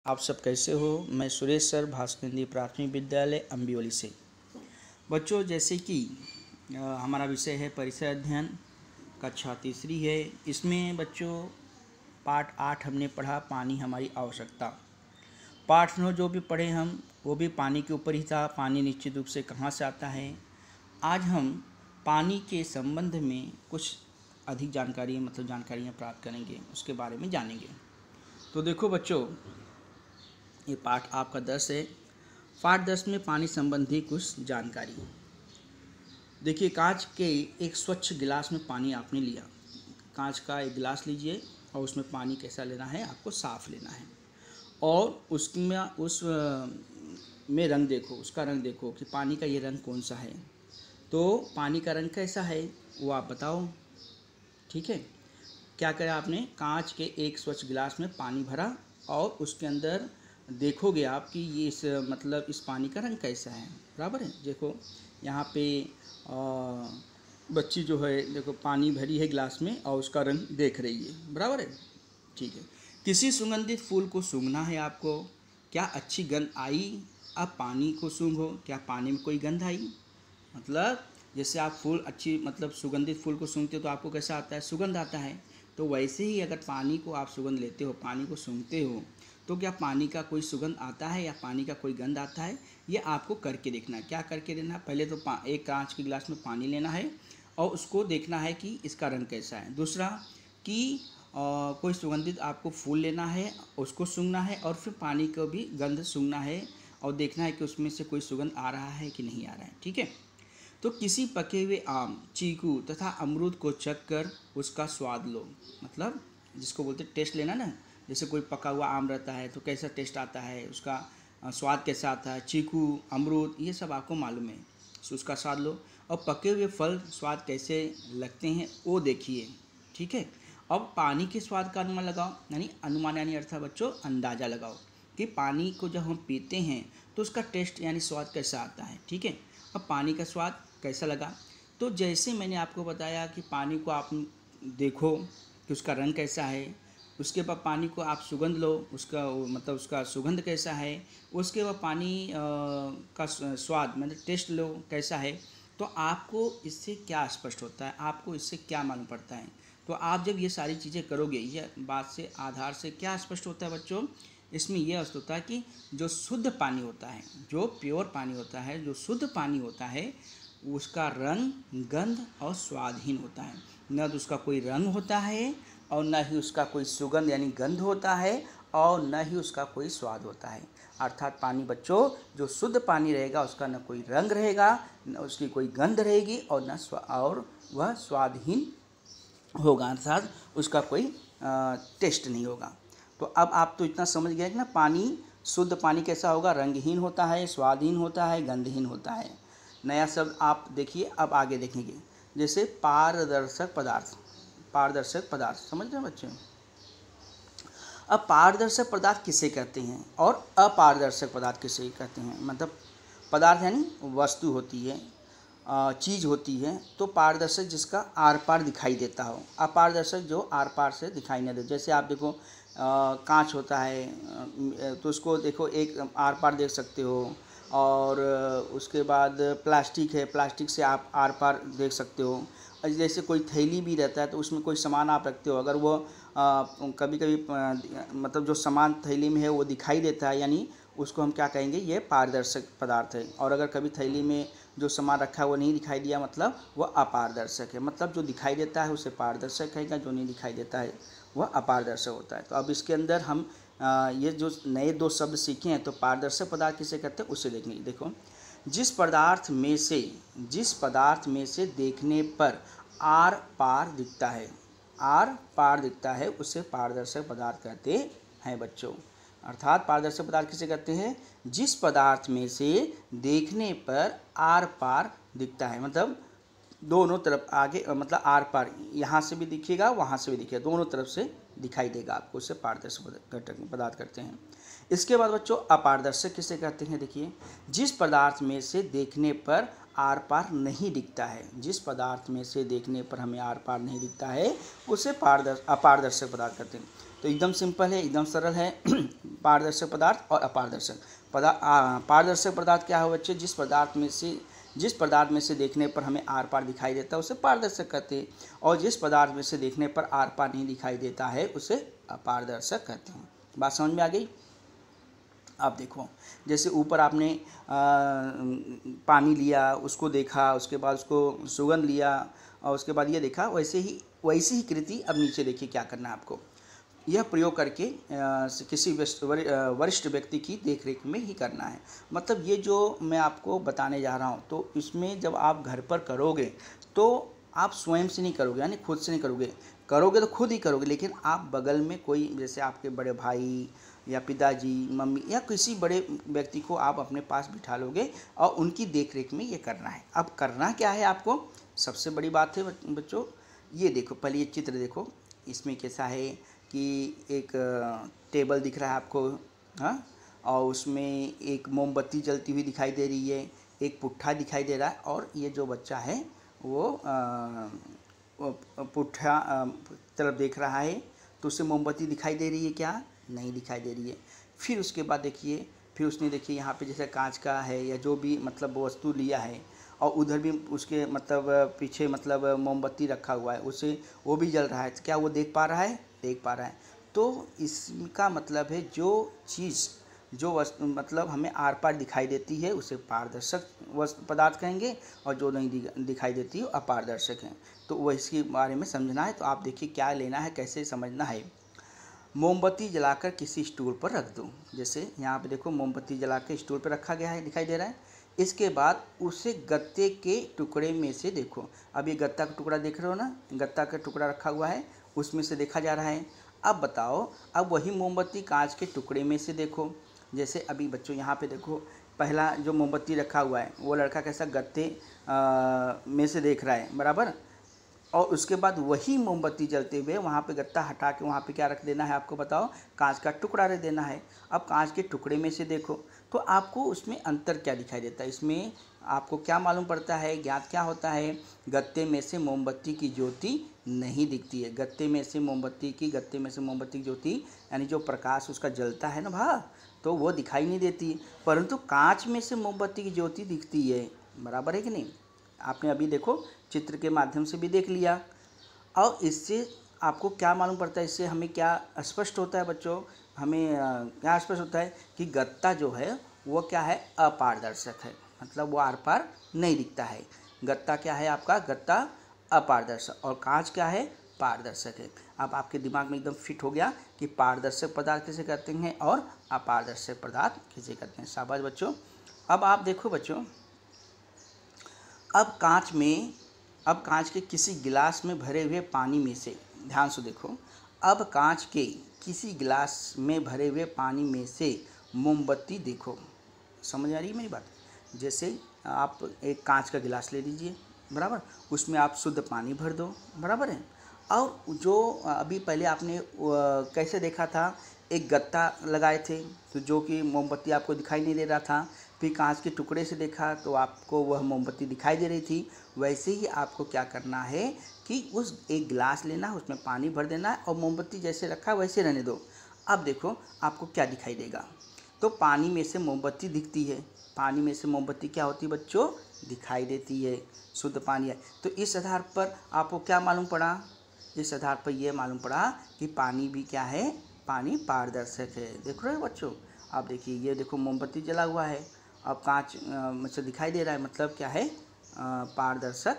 आप सब कैसे हो। मैं सुरेश सर भास्कर हिंदी प्राथमिक विद्यालय अम्बियोली से। बच्चों, जैसे कि हमारा विषय है परिसर अध्ययन, कक्षा तीसरी है। इसमें बच्चों पाठ 8 हमने पढ़ा, पानी हमारी आवश्यकता। पाठ 9 जो भी पढ़े हम, वो भी पानी के ऊपर ही था। पानी निश्चित रूप से कहाँ से आता है। आज हम पानी के संबंध में कुछ अधिक जानकारियाँ प्राप्त करेंगे, उसके बारे में जानेंगे। तो देखो बच्चों, ये पाठ आपका 10 है। पाठ 10 में पानी संबंधी कुछ जानकारी। देखिए, कांच के एक स्वच्छ गिलास में पानी आपने लिया। कांच का एक गिलास लीजिए और उसमें पानी कैसा लेना है, आपको साफ लेना है। और उसमें रंग देखो, उसका रंग देखो कि पानी का ये रंग कौन सा है। तो पानी का रंग कैसा है वो आप बताओ। ठीक है, क्या करा आपने, कांच के एक स्वच्छ गिलास में पानी भरा और उसके अंदर देखोगे आप कि ये इस पानी का रंग कैसा है। बराबर है। देखो यहाँ पे बच्ची जो है, देखो पानी भरी है गिलास में और उसका रंग देख रही है। बराबर है। ठीक है। किसी सुगंधित फूल को सूंघना है आपको। क्या अच्छी गंध आई? अब पानी को सूंघो, क्या पानी में कोई गंध आई? मतलब जैसे आप सुगंधित फूल को सूंघते हो तो आपको कैसा आता है, सुगंध आता है। तो वैसे ही अगर पानी को आप सुगंध लेते हो, पानी को सूंघते हो, तो क्या पानी का कोई सुगंध आता है या पानी का कोई गंध आता है, ये आपको करके देखना है। क्या करके देना है, पहले तो एक कांच के गिलास में पानी लेना है और उसको देखना है कि इसका रंग कैसा है। दूसरा कि कोई सुगंधित आपको फूल लेना है, उसको सूंघना है और फिर पानी को भी गंध सूंघना है और देखना है कि उसमें से कोई सुगंध आ रहा है कि नहीं आ रहा है। ठीक है। तो किसी पके हुए आम, चीकू तथा अमरूद को चख कर उसका स्वाद लो। मतलब जिसको बोलते टेस्ट लेना ना, जैसे कोई पका हुआ आम रहता है तो कैसा टेस्ट आता है, उसका स्वाद कैसा आता है। चीकू, अमरूद, ये सब आपको मालूम है, तो उसका स्वाद लो। और पके हुए फल स्वाद कैसे लगते हैं वो देखिए। ठीक है। अब पानी के स्वाद का अनुमान लगाओ, यानी अर्थात बच्चों अंदाज़ा लगाओ कि पानी को जब हम पीते हैं तो उसका टेस्ट यानी स्वाद कैसा आता है। ठीक है। अब पानी का स्वाद कैसा लगा, तो जैसे मैंने आपको बताया कि पानी को आप देखो कि उसका रंग कैसा है, उसके बाद पानी को आप सुगंध लो, उसका सुगंध कैसा है, उसके बाद पानी का स्वाद टेस्ट लो कैसा है। तो आपको इससे क्या स्पष्ट होता है, आपको इससे क्या मालूम पड़ता है। तो आप जब ये सारी चीज़ें करोगे, यह बात से आधार से क्या स्पष्ट होता है बच्चों, इसमें यह स्पष्ट होता है कि जो शुद्ध पानी होता है, जो प्योर पानी होता है, जो शुद्ध पानी होता है, उसका रंग, गंध और स्वादहीन होता है। न तो उसका कोई रंग होता है और न ही उसका कोई सुगंध यानी गंध होता है और न ही उसका कोई स्वाद होता है। अर्थात पानी बच्चों, जो शुद्ध पानी रहेगा उसका न कोई रंग रहेगा, न उसकी कोई गंध रहेगी और वह स्वादहीन होगा, अर्थात उसका कोई टेस्ट नहीं होगा। तो अब आप तो इतना समझ गए कि ना, पानी, शुद्ध पानी कैसा होगा, रंगहीन होता है, स्वादहीन होता है, गंधहीन होता है। नया शब्द आप देखिए, अब आगे देखेंगे। जैसे पारदर्शक पदार्थ। पारदर्शक पदार्थ समझ रहे हैं बच्चे। अब पारदर्शक पदार्थ किसे कहते हैं और अपारदर्शक पदार्थ किसे कहते हैं। मतलब पदार्थ यानी वस्तु होती है, चीज़ होती है। तो पारदर्शक जिसका आर पार दिखाई देता हो, अपारदर्शक जो आर पार से दिखाई न दे। जैसे आप देखो कांच होता है, तो उसको देखो एक आर पार देख सकते हो। और उसके बाद प्लास्टिक है, प्लास्टिक से आप आर पार देख सकते हो। जैसे कोई थैली भी रहता है तो उसमें कोई सामान आप रखते हो, अगर वो कभी कभी जो सामान थैली में है वो दिखाई देता है, यानी उसको हम क्या कहेंगे, ये पारदर्शक पदार्थ है। और अगर कभी थैली में जो सामान रखा है वो नहीं दिखाई दिया, मतलब वह अपारदर्शक है। मतलब जो दिखाई देता है उसे पारदर्शक कहेगा, जो नहीं दिखाई देता है वह अपारदर्शक होता है। तो अब इसके अंदर हम ये जो नए 2 शब्द सीखे हैं, तो पारदर्शक पदार्थ किसे कहते हैं उसे देखेंगे। देखो, जिस पदार्थ में से देखने पर आर पार दिखता है, आर पार दिखता है, उसे पारदर्शक पदार्थ कहते हैं बच्चों। अर्थात पारदर्शक पदार्थ किसे कहते हैं, जिस पदार्थ में से देखने पर आर पार दिखता है। मतलब दोनों तरफ आगे, मतलब आर पार, यहाँ से भी दिखेगा वहाँ से भी दिखेगा, दोनों तरफ से दिखाई देगा आपको, उसे पारदर्शक पदार्थ कहते हैं। इसके बाद बच्चों अपारदर्शक किसे कहते हैं। देखिए, जिस पदार्थ में से देखने पर आर पार नहीं दिखता है, जिस पदार्थ में से देखने पर हमें आर पार नहीं दिखता है उसे अपारदर्शक पदार्थ कहते हैं। तो एकदम सिंपल है, एकदम सरल है। पारदर्शक पदार्थ और अपारदर्शक पदार्थ। पारदर्शक पदार्थ क्या है बच्चे? जिस पदार्थ में से देखने पर हमें आर पार दिखाई देता है उसे पारदर्शक कहते हैं, और जिस पदार्थ में से देखने पर आर पार नहीं दिखाई देता है उसे अपारदर्शक कहते हैं। बात समझ में आ गई? आप देखो, जैसे ऊपर आपने पानी लिया, उसको देखा, उसके बाद उसको सुगंध लिया और उसके बाद ये देखा, वैसी ही कृति अब नीचे देखिए क्या करना है आपको। यह प्रयोग करके किसी वरिष्ठ व्यक्ति की देखरेख में ही करना है। मतलब ये जो मैं आपको बताने जा रहा हूँ, तो इसमें जब आप घर पर करोगे तो आप स्वयं से नहीं करोगे, यानी खुद से नहीं करोगे तो खुद ही करोगे, लेकिन आप बगल में कोई, जैसे आपके बड़े भाई या पिताजी, मम्मी या किसी बड़े व्यक्ति को आप अपने पास बिठा लोगे और उनकी देखरेख में ये करना है। अब करना क्या है आपको? सबसे बड़ी बात है बच्चों, ये देखो, पहले ये चित्र देखो, इसमें कैसा है कि एक टेबल दिख रहा है आपको, हाँ, और उसमें एक मोमबत्ती जलती हुई दिखाई दे रही है, एक पुट्ठा दिखाई दे रहा है, और ये जो बच्चा है वो पुट्ठा तरफ देख रहा है, तो उसे मोमबत्ती दिखाई दे रही है क्या? नहीं दिखाई दे रही है। फिर उसके बाद देखिए, फिर उसने देखिए यहाँ पे जैसे कांच का है या जो भी मतलब वस्तु लिया है, और उधर भी उसके मतलब पीछे मतलब मोमबत्ती रखा हुआ है, उसे वो भी जल रहा है, क्या वो देख पा रहा है? देख पा रहा है। तो इसका मतलब है जो चीज़, जो वस्तु मतलब हमें आर पार दिखाई देती है उसे पारदर्शक पदार्थ कहेंगे, और जो नहीं दिखाई देती है अपारदर्शक है। तो वह इसके बारे में समझना है। तो आप देखिए क्या लेना है, कैसे समझना है। मोमबत्ती जलाकर किसी स्टूल पर रख दो। जैसे यहाँ पे देखो, मोमबत्ती जला के स्टूल पर रखा गया है, दिखाई दे रहा है। इसके बाद उसे गत्ते के टुकड़े में से देखो। अब ये गत्ता का टुकड़ा देख रहे हो ना, गत्ता का टुकड़ा रखा हुआ है, उसमें से देखा जा रहा है। अब बताओ, अब वही मोमबत्ती कांच के टुकड़े में से देखो। जैसे अभी बच्चों यहाँ पे देखो, पहला जो मोमबत्ती रखा हुआ है वो लड़का कैसा गत्ते में से देख रहा है, बराबर। और उसके बाद वही मोमबत्ती जलते हुए वहाँ पे गत्ता हटा के वहाँ पे क्या रख देना है आपको? बताओ, कांच का टुकड़ा रख देना है। अब कांच के टुकड़े में से देखो, तो आपको उसमें अंतर क्या दिखाई देता है? इसमें आपको क्या मालूम पड़ता है, ज्ञात क्या होता है? गत्ते में से मोमबत्ती की ज्योति नहीं दिखती है। गत्ते में से मोमबत्ती की ज्योति, यानी जो प्रकाश उसका जलता है ना भाई, तो वो दिखाई नहीं देती, परंतु कांच में से मोमबत्ती की ज्योति दिखती है। बराबर है कि नहीं? आपने अभी देखो चित्र के माध्यम से भी देख लिया। और इससे आपको क्या मालूम पड़ता है? इससे हमें क्या स्पष्ट होता है बच्चों? हमें क्या स्पष्ट होता है कि गत्ता जो है वो क्या है? अपारदर्शक है, मतलब वो आर पार नहीं दिखता है। गत्ता क्या है आपका? गत्ता अपारदर्शक, और कांच क्या है? पारदर्शक है। अब आपके दिमाग में एकदम फिट हो गया कि पारदर्शक पदार्थ कैसे करते हैं और अपारदर्शक पदार्थ कैसे करते हैं। शाबाश बच्चों। अब आप देखो बच्चों, अब कांच के किसी गिलास में भरे हुए पानी में से, ध्यान से देखो, अब कांच के किसी गिलास में भरे हुए पानी में से मोमबत्ती देखो। समझ आ रही है मेरी बात? जैसे आप एक कांच का गिलास ले लीजिए, बराबर, उसमें आप शुद्ध पानी भर दो, बराबर है। और जो अभी पहले आपने कैसे देखा था, एक गत्ता लगाए थे, तो जो कि मोमबत्ती आपको दिखाई नहीं दे रहा था। फिर कांच के टुकड़े से देखा तो आपको वह मोमबत्ती दिखाई दे रही थी। वैसे ही आपको क्या करना है कि उस एक गिलास लेना है, उसमें पानी भर देना है, और मोमबत्ती जैसे रखा है वैसे रहने दो। अब देखो आपको क्या दिखाई देगा? तो पानी में से मोमबत्ती दिखती है। पानी में से मोमबत्ती क्या होती है बच्चों? दिखाई देती है, शुद्ध पानी है। तो इस आधार पर आपको क्या मालूम पड़ा? इस आधार पर यह मालूम पड़ा कि पानी भी क्या है? पानी पारदर्शक है। देख रहे हो बच्चों? आप देखिए, ये देखो मोमबत्ती जला हुआ है, अब कांच में से दिखाई दे रहा है, मतलब क्या है? पारदर्शक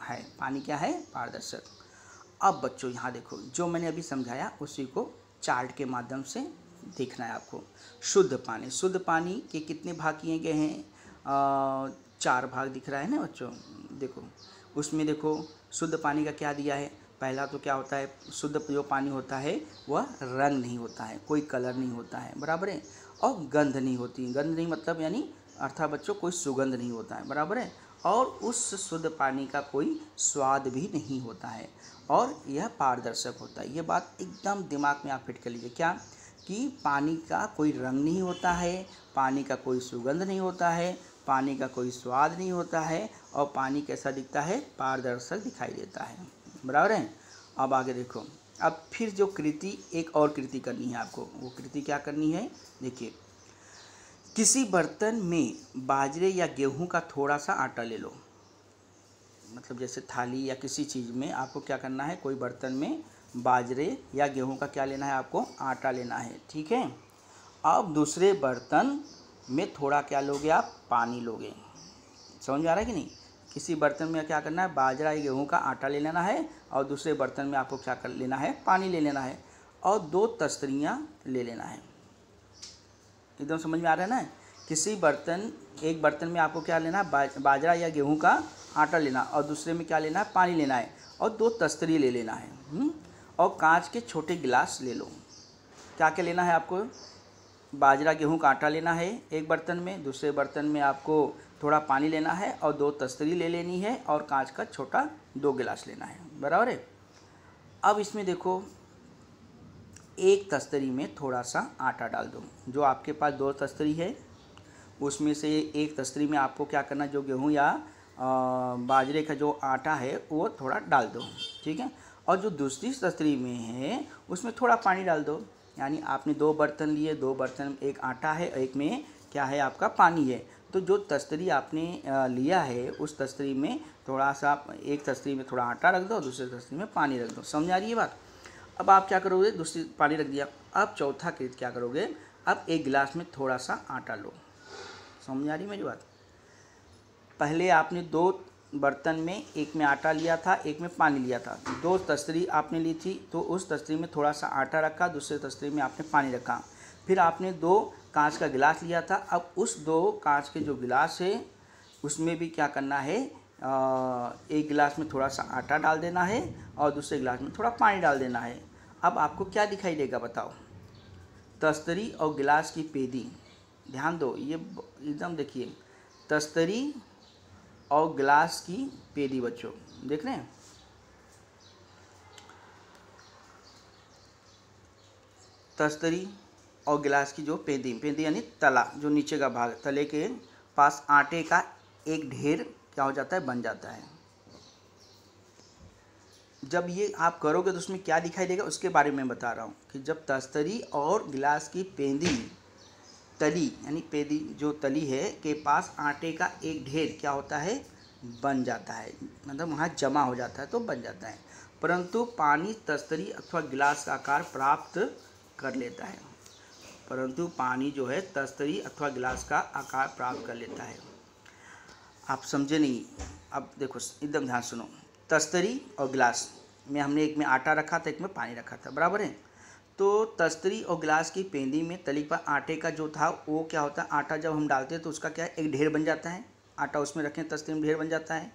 है। पानी क्या है? पारदर्शक। अब बच्चों यहाँ देखो, जो मैंने अभी समझाया उसी को चार्ट के माध्यम से देखना है आपको। शुद्ध पानी के कितने भाग किए गए हैं? 4 भाग दिख रहा है ना बच्चों? देखो उसमें, देखो शुद्ध पानी का क्या दिया है? पहला तो क्या होता है? शुद्ध जो पानी होता है वह रंग नहीं होता है, कोई कलर नहीं होता है, बराबर है। और गंध नहीं होती। गंध नहीं मतलब यानी अर्थात बच्चों कोई सुगंध नहीं होता है, बराबर है। और उस शुद्ध पानी का कोई स्वाद भी नहीं होता है, और यह पारदर्शक होता है। ये बात एकदम दिमाग में आप फिट कर लीजिए, क्या कि पानी का कोई रंग नहीं होता है, पानी का कोई सुगंध नहीं होता है, पानी का कोई स्वाद नहीं होता है, और पानी कैसा दिखता है? पारदर्शक दिखाई देता है, बराबर है। अब आगे देखो, अब फिर जो कृति, एक और कृति करनी है आपको। वो कृति क्या करनी है, देखिए, किसी बर्तन में बाजरे या गेहूं का थोड़ा सा आटा ले लो। मतलब जैसे थाली या किसी चीज़ में आपको क्या करना है, कोई बर्तन में बाजरे या गेहूं का क्या लेना है, आपको आटा लेना है, ठीक है। अब दूसरे बर्तन में थोड़ा क्या लोगे आप, पानी लोगे। समझ में आ रहा है कि नहीं। किसी बर्तन में क्या करना है, बाजरा या गेहूं का आटा ले लेना है और दूसरे बर्तन में आपको क्या कर लेना है, पानी ले लेना है और 2 तस्तरियाँ ले लेना है। एकदम समझ में आ रहा है ना। किसी बर्तन, एक बर्तन में आपको क्या लेना है, बाजरा या गेहूं का आटा लेना और दूसरे में क्या लेना है, पानी लेना है और 2 तस्तरी ले लेना है। और कांच के छोटे गिलास ले लो। क्या क्या लेना है आपको, बाजरा गेहूं का आटा लेना है एक बर्तन में, दूसरे बर्तन में आपको थोड़ा पानी लेना है और 2 तस्तरी ले लेनी है और कांच का छोटा 2 गिलास लेना है, बराबर है। अब इसमें देखो, एक तस्तरी में थोड़ा सा आटा डाल दो। जो आपके पास 2 तस्तरी है उसमें से एक तस्तरी में आपको क्या करना, जो गेहूं या बाजरे का जो आटा है वो थोड़ा डाल दो, ठीक है। और जो दूसरी तस्तरी में है उसमें थोड़ा पानी डाल दो। यानी आपने 2 बर्तन लिए, 2 बर्तन, एक आटा है, एक में क्या है, आपका पानी है। तो जो तस्तरी आपने लिया है उस तस्तरी में थोड़ा सा, एक तस्तरी में थोड़ा आटा रख दो, दूसरे तस्तरी में पानी रख दो। समझ आ रही है बात। अब आप क्या करोगे, दूसरी पानी रख दिया। अब चौथा कृत क्या करोगे, अब एक गिलास में थोड़ा सा आटा लो। समझ आ रही मेरी बात। पहले आपने 2 बर्तन में, एक में आटा लिया था, एक में पानी लिया था। 2 तस्तरी आपने ली थी तो उस तस्तरी में थोड़ा सा आटा रखा, दूसरे तस्तरी में आपने पानी रखा। फिर आपने 2 कांच का गिलास लिया था। अब उस 2 कांच के जो गिलास है उसमें भी क्या करना है, एक गिलास में थोड़ा सा आटा डाल देना है और दूसरे गिलास में थोड़ा पानी डाल देना है। अब आपको क्या दिखाई देगा बताओ, तस्तरी और गिलास की पेदी। ध्यान दो, ये एकदम देखिए, तस्तरी और गिलास की पेदी बच्चों, देख रहे हैं। तस्तरी और गिलास की जो पेदी, पेदी यानी तला, जो नीचे का भाग, तले के पास आटे का एक ढेर क्या हो जाता है, बन जाता है। जब ये आप करोगे तो उसमें क्या दिखाई देगा उसके बारे में बता रहा हूँ कि जब तस्तरी और गिलास की पेदी, तली यानी पेदी जो तली है के पास आटे का एक ढेर क्या होता है, बन जाता है। मतलब वहाँ जमा हो जाता है तो बन जाता है। परंतु पानी तस्तरी अथवा गिलास का आकार प्राप्त कर लेता है। परंतु पानी जो है तस्तरी अथवा गिलास का आकार प्राप्त कर लेता है। आप समझे नहीं। अब देखो एकदम ध्यान सुनो, तस्तरी और गिलास में हमने एक में आटा रखा था, एक में पानी रखा था, बराबर है। तो तस्तरी और गिलास की पेंदी में तली पर आटे का जो था वो क्या होता है, आटा जब हम डालते हैं तो उसका क्या है, एक ढेर बन जाता है। आटा उसमें रखें तस्तरी में ढेर बन जाता है।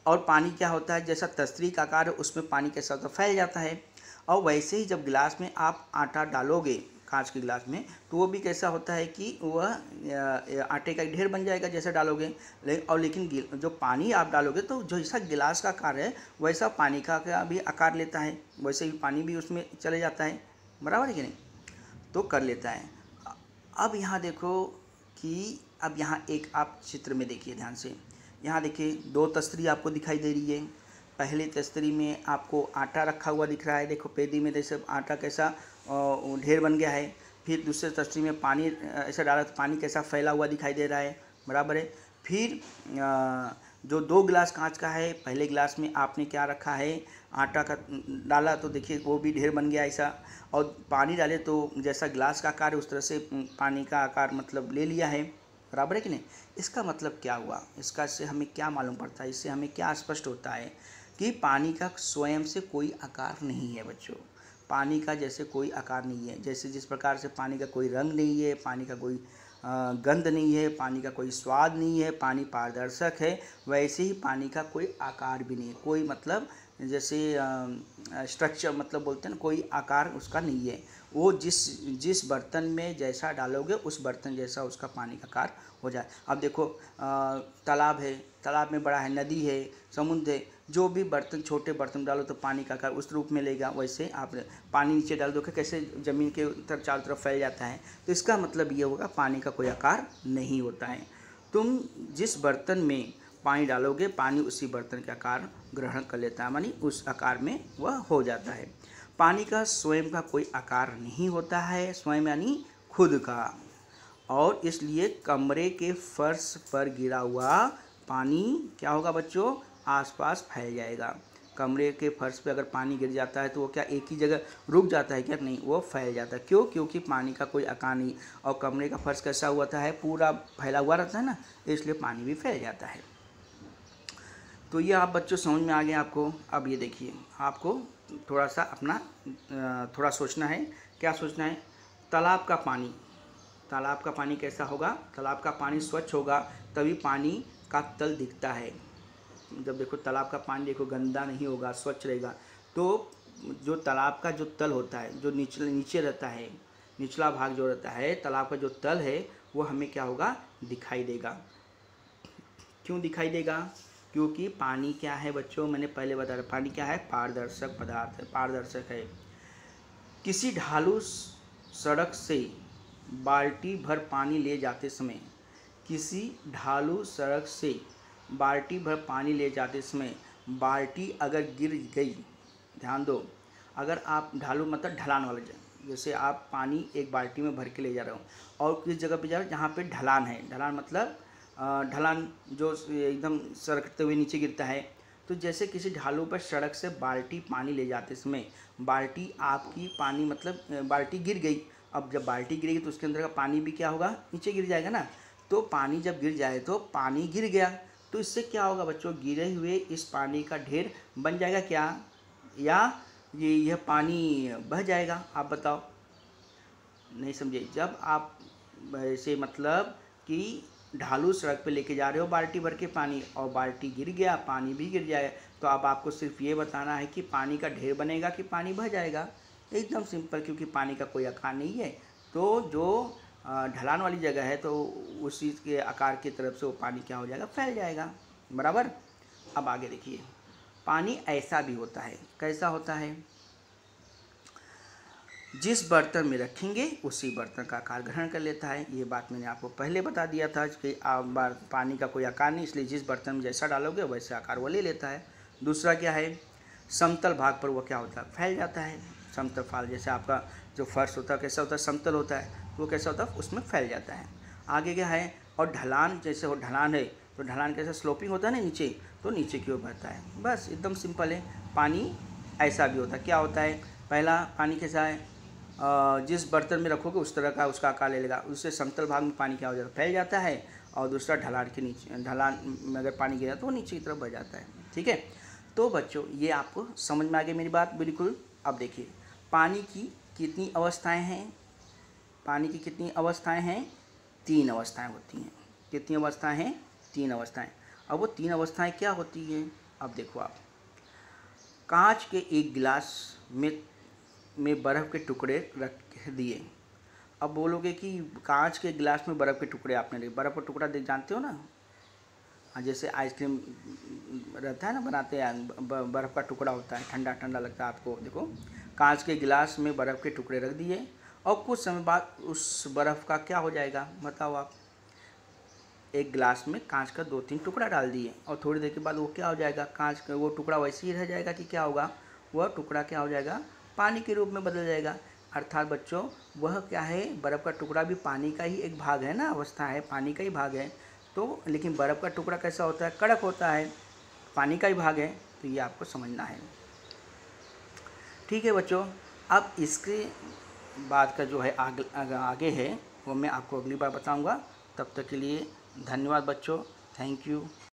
और पानी क्या होता है, जैसा तस्तरी का आकार है उसमें पानी कैसा होता है, फैल जाता है। और वैसे ही जब गिलास में आप आटा डालोगे, कांच के गिलास में, तो वो भी कैसा होता है कि वह आटे का एक ढेर बन जाएगा जैसे डालोगे। लेकिन जो पानी आप डालोगे तो जैसा गिलास का आकार है वैसा पानी का भी आकार लेता है, वैसे ही पानी भी उसमें चले जाता है, बराबर है कि नहीं, तो कर लेता है। अब यहाँ देखो कि अब यहाँ एक आप चित्र में देखिए ध्यान से, यहाँ देखिए 2 तस्तरी आपको दिखाई दे रही है। पहले तस्तरी में आपको आटा रखा हुआ दिख रहा है, देखो पेदी में जैसे आटा कैसा ढेर बन गया है। फिर दूसरे तस्तरी में पानी ऐसा डाला तो पानी कैसा फैला हुआ दिखाई दे रहा है, बराबर है। फिर जो 2 गिलास कांच का है, पहले गिलास में आपने क्या रखा है, आटा का डाला तो देखिए वो भी ढेर बन गया ऐसा। और पानी डाले तो जैसा गिलास का आकार है उस तरह से पानी का आकार मतलब ले लिया है, बराबर है कि नहीं। इसका मतलब क्या हुआ, इसका से हमें क्या मालूम पड़ता है, इससे हमें क्या स्पष्ट होता है कि पानी का स्वयं से कोई आकार नहीं है बच्चों। पानी का जैसे कोई आकार नहीं है, जैसे जिस प्रकार से पानी का कोई रंग नहीं है, पानी का कोई गंध नहीं है, पानी का कोई स्वाद नहीं है, पानी पारदर्शक है, वैसे ही पानी का कोई आकार भी नहीं है। कोई मतलब जैसे स्ट्रक्चर मतलब बोलते हैं ना, कोई आकार उसका नहीं है। वो जिस बर्तन में जैसा डालोगे उस बर्तन जैसा उसका पानी का आकार हो जाए। अब देखो तालाब है, तालाब में बड़ा है, नदी है, समुद्र है, जो भी बर्तन छोटे बर्तन डालो तो पानी का आकार उस रूप में लेगा। वैसे आप पानी नीचे डाल दो कैसे ज़मीन के चारों तरफ फैल जाता है, तो इसका मतलब ये होगा पानी का कोई आकार नहीं होता है। तुम जिस बर्तन में पानी डालोगे पानी उसी बर्तन के आकार ग्रहण कर लेता है, मानी उस आकार में वह हो जाता है। पानी का स्वयं का कोई आकार नहीं होता है, स्वयं यानी खुद का, और इसलिए कमरे के फर्श पर गिरा हुआ पानी क्या होगा बच्चों, आसपास फैल जाएगा। कमरे के फर्श पे अगर पानी गिर जाता है तो वो क्या एक ही जगह रुक जाता है क्या, नहीं, वो फैल जाता है। क्यों, क्योंकि पानी का कोई आकार नहीं, और कमरे का फर्श कैसा हुआ है, पूरा फैला हुआ रहता है ना, इसलिए पानी भी फैल जाता है। तो ये आप बच्चों समझ में आ गए आपको। अब ये देखिए, आपको थोड़ा सा अपना थोड़ा सोचना है। क्या सोचना है, तालाब का पानी कैसा होगा, तालाब का पानी स्वच्छ होगा तभी पानी का तल दिखता है। जब देखो तालाब का पानी देखो गंदा नहीं होगा, स्वच्छ रहेगा, तो जो तालाब का जो तल होता है, जो नीचे रहता है, निचला भाग जो रहता है तालाब का जो तल है, वो हमें क्या होगा, दिखाई देगा। क्यों दिखाई देगा, क्योंकि पानी क्या है बच्चों, मैंने पहले बताया, पानी क्या है, पारदर्शक पदार्थ है, पारदर्शक है। किसी ढालू सड़क से बाल्टी भर पानी ले जाते समय, किसी ढालू सड़क से बाल्टी भर पानी ले जाते समय बाल्टी अगर गिर गई, ध्यान दो, अगर आप ढालू मतलब ढलान वाला जगह, जैसे आप पानी एक बाल्टी में भर के ले जा रहे हो और किस जगह पे जा रहे हो जहाँ पे ढलान है, ढलान मतलब ढलान जो एकदम सरकते हुए नीचे गिरता है, तो जैसे किसी ढालू पर सड़क से बाल्टी पानी ले जाते समय बाल्टी आपकी पानी मतलब बाल्टी गिर गई, अब जब बाल्टी गिरेगी तो उसके अंदर का पानी भी क्या होगा, नीचे गिर जाएगा ना। तो पानी जब गिर जाए तो पानी गिर गया, तो इससे क्या होगा बच्चों, गिरे हुए इस पानी का ढेर बन जाएगा क्या, या यह पानी बह जाएगा, आप बताओ, नहीं समझे। जब आप ऐसे मतलब कि ढालू सड़क पे लेके जा रहे हो बाल्टी भर के पानी और बाल्टी गिर गया, पानी भी गिर जाए, तो अब आपको सिर्फ ये बताना है कि पानी का ढेर बनेगा कि पानी बह जाएगा। एकदम सिंपल, क्योंकि पानी का कोई आकार नहीं है, तो जो ढलान वाली जगह है तो उसी के आकार की तरफ से वो पानी क्या हो जाएगा, फैल जाएगा, बराबर। अब आगे देखिए, पानी ऐसा भी होता है, कैसा होता है, जिस बर्तन में रखेंगे उसी बर्तन का आकार ग्रहण कर लेता है। ये बात मैंने आपको पहले बता दिया था कि पानी का कोई आकार नहीं, इसलिए जिस बर्तन में जैसा डालोगे वैसे आकार वो ले लेता है। दूसरा क्या है, समतल भाग पर वो क्या होता है, फैल जाता है। समतल भाग जैसे आपका जो फर्श होता है कैसा होता है, समतल होता है, वो कैसा होता है, उसमें फैल जाता है। आगे क्या है, और ढलान, जैसे वो ढलान है तो ढलान कैसा स्लोपिंग होता है ना नीचे, तो नीचे की ओर बहता है। बस एकदम सिंपल है। पानी ऐसा भी होता है, क्या होता है, पहला पानी कैसा है, जिस बर्तन में रखोगे उस तरह का उसका आकार ले लेगा, उससे समतल भाग में पानी क्या हो जाता है, फैल जाता है, और दूसरा ढलान के नीचे, ढलान में अगर पानी गिरा तो वो नीचे की तरफ बह जाता है। ठीक है, तो बच्चों ये आपको समझ में आ गई मेरी बात बिल्कुल। अब देखिए, पानी की कितनी अवस्थाएं हैं, पानी की कितनी अवस्थाएं हैं, 3 अवस्थाएं होती हैं। कितनी अवस्थाएं हैं, 3 अवस्थाएं। अब वो 3 अवस्थाएं क्या होती हैं, अब देखो आप, कांच के एक गिलास में बर्फ़ के टुकड़े रख दिए। अब बोलोगे कि कांच के गिलास में बर्फ़ के टुकड़े आपने रखे, बर्फ़ का टुकड़ा देख जानते हो ना, जैसे आइसक्रीम रहता है ना, बनाते हैं, बर्फ़ का टुकड़ा होता है, ठंडा ठंडा लगता है आपको। देखो, कांच के गिलास में बर्फ़ के टुकड़े रख दिए और कुछ समय बाद उस बर्फ़ का क्या हो जाएगा, बताओ आप। एक गिलास में कांच का 2-3 टुकड़ा डाल दिए और थोड़ी देर के बाद वो क्या हो जाएगा, कांच का वो टुकड़ा वैसे ही रह जाएगा कि क्या होगा, वह टुकड़ा क्या हो जाएगा, पानी के रूप में बदल जाएगा। अर्थात बच्चों, वह क्या है, बर्फ़ का टुकड़ा भी पानी का ही एक भाग है ना, अवस्था है, पानी का ही भाग है। तो लेकिन बर्फ़ का टुकड़ा कैसा होता है, कड़क होता है, पानी का ही भाग है। तो ये आपको समझना है। ठीक है बच्चों, अब इसके बाद का जो है आगे है वो मैं आपको अगली बार बताऊंगा। तब तक के लिए धन्यवाद बच्चों, थैंक यू।